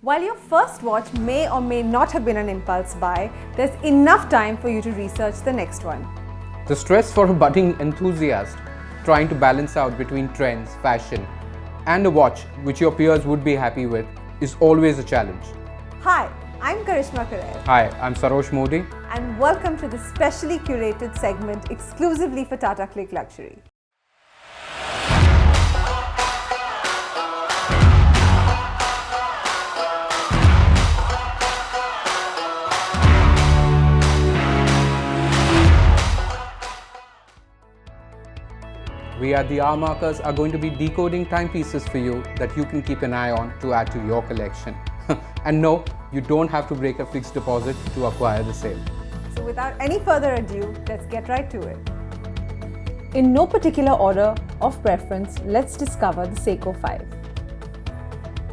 While your first watch may or may not have been an impulse buy, there's enough time for you to research the next one. The stress for a budding enthusiast trying to balance out between trends, fashion, and a watch which your peers would be happy with is always a challenge. Hi, I'm Karishma Karer. Hi, I'm Sarosh Modi. And welcome to the specially curated segment exclusively for Tata Click Luxury. We at the R Markers are going to be decoding timepieces for you that you can keep an eye on to add to your collection. And no, you don't have to break a fixed deposit to acquire the same. So without any further ado, let's get right to it. In no particular order of preference, let's discover the Seiko 5.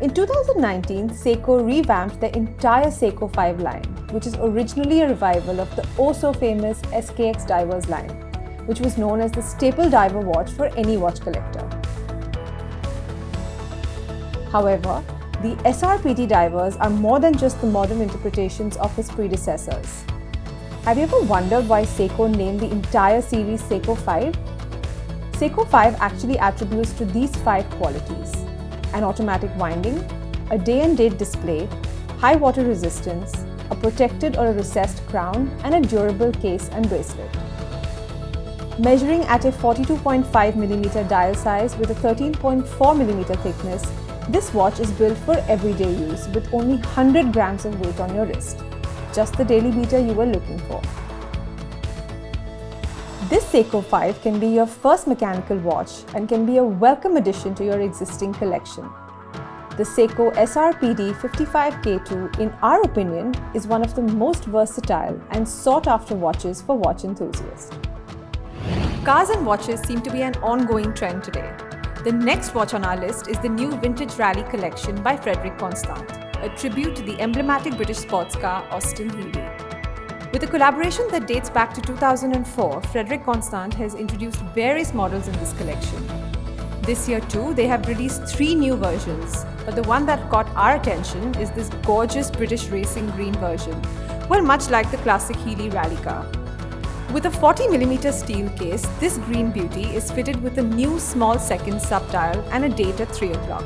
In 2019, Seiko revamped the entire Seiko 5 line, which is originally a revival of the oh-so-famous SKX Divers line, which was known as the staple diver watch for any watch collector. However, the SRPD divers are more than just the modern interpretations of his predecessors. Have you ever wondered why Seiko named the entire series Seiko 5? Seiko 5 actually attributes to these 5 qualities: an automatic winding, a day and date display, high water resistance, a protected or a recessed crown, and a durable case and bracelet. Measuring at a 42.5mm dial size with a 13.4mm thickness, this watch is built for everyday use with only 100 grams of weight on your wrist. Just the daily beater you were looking for. This Seiko 5 can be your first mechanical watch and can be a welcome addition to your existing collection. The Seiko SRPD 55K2, in our opinion, is one of the most versatile and sought-after watches for watch enthusiasts. Cars and watches seem to be an ongoing trend today. The next watch on our list is the new Vintage Rally collection by Frederic Constant, a tribute to the emblematic British sports car Austin Healey. With a collaboration that dates back to 2004, Frederic Constant has introduced various models in this collection. This year too, they have released 3 new versions, but the one that caught our attention is this gorgeous British racing green version, well, much like the classic Healey rally car. With a 40mm steel case, this green beauty is fitted with a new small second sub-dial and a date at 3 o'clock.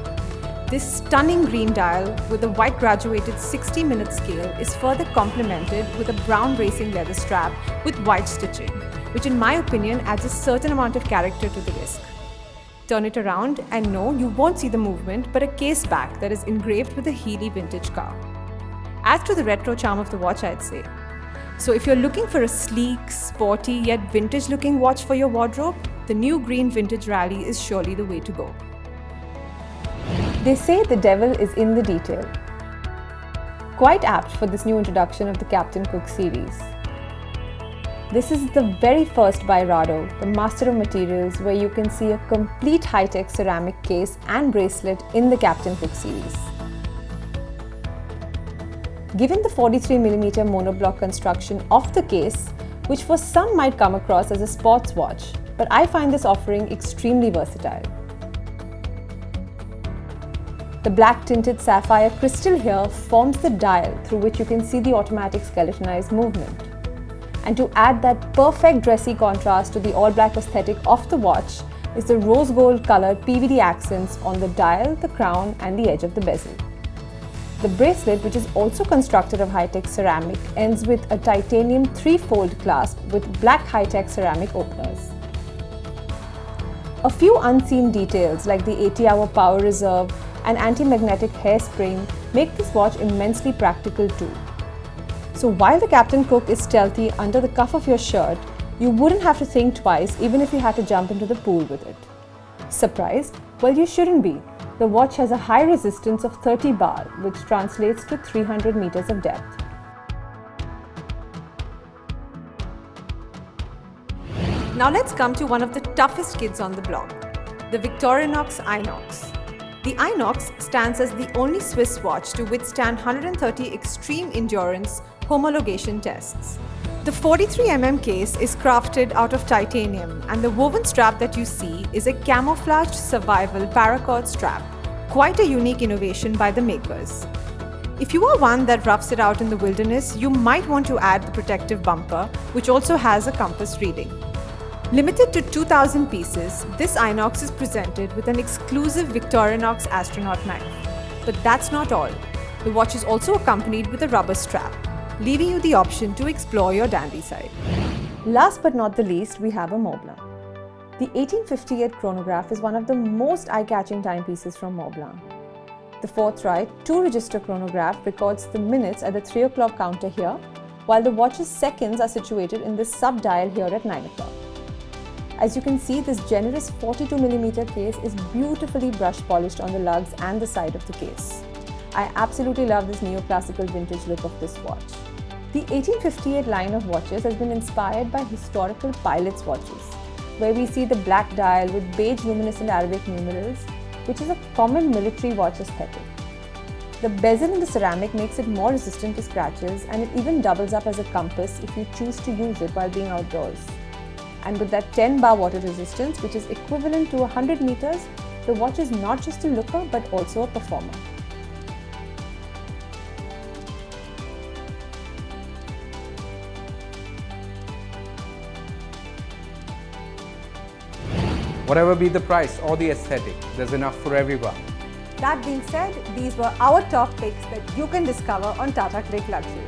This stunning green dial with a white graduated 60-minute scale is further complemented with a brown racing leather strap with white stitching, which in my opinion adds a certain amount of character to the wrist. Turn it around and no, you won't see the movement, but a case back that is engraved with a Healey vintage car. Adds to the retro charm of the watch, I'd say. So if you're looking for a sleek, sporty yet vintage-looking watch for your wardrobe, the new green Vintage Rally is surely the way to go. They say the devil is in the detail. Quite apt for this new introduction of the Captain Cook series. This is the very first by Rado, the master of materials, where you can see a complete high-tech ceramic case and bracelet in the Captain Cook series. Given the 43mm monoblock construction of the case, which for some might come across as a sports watch, but I find this offering extremely versatile. The black tinted sapphire crystal here forms the dial through which you can see the automatic skeletonized movement. And to add that perfect dressy contrast to the all-black aesthetic of the watch is the rose gold colored PVD accents on the dial, the crown, and the edge of the bezel. The bracelet, which is also constructed of high-tech ceramic, ends with a titanium 3-fold clasp with black high-tech ceramic openers. A few unseen details like the 80-hour power reserve and anti-magnetic hairspring make this watch immensely practical too. So while the Captain Cook is stealthy under the cuff of your shirt, you wouldn't have to think twice even if you had to jump into the pool with it. Surprised? Well, you shouldn't be. The watch has a high resistance of 30 bar, which translates to 300 meters of depth. Now let's come to one of the toughest kids on the block, the Victorinox Inox. The Inox stands as the only Swiss watch to withstand 130 extreme endurance homologation tests. The 43mm case is crafted out of titanium, and the woven strap that you see is a camouflaged survival paracord strap, quite a unique innovation by the makers. If you are one that roughs it out in the wilderness, you might want to add the protective bumper, which also has a compass reading. Limited to 2,000 pieces, this Inox is presented with an exclusive Victorinox astronaut knife. But that's not all. The watch is also accompanied with a rubber strap, leaving you the option to explore your dandy side. Last but not the least, we have a Montblanc. The 1858 chronograph is one of the most eye-catching timepieces from Montblanc. The fourth right, 2-register chronograph records the minutes at the 3 o'clock counter here, while the watch's seconds are situated in this sub-dial here at 9 o'clock. As you can see, this generous 42mm case is beautifully brush polished on the lugs and the side of the case. I absolutely love this neoclassical vintage look of this watch. The 1858 line of watches has been inspired by historical pilots' watches, where we see the black dial with beige luminescent Arabic numerals, which is a common military watch aesthetic. The bezel in the ceramic makes it more resistant to scratches, and it even doubles up as a compass if you choose to use it while being outdoors. And with that 10 bar water resistance, which is equivalent to 100 meters, the watch is not just a looker but also a performer. Whatever be the price or the aesthetic, there's enough for everyone. That being said, these were our top picks that you can discover on Tata Click Luxury.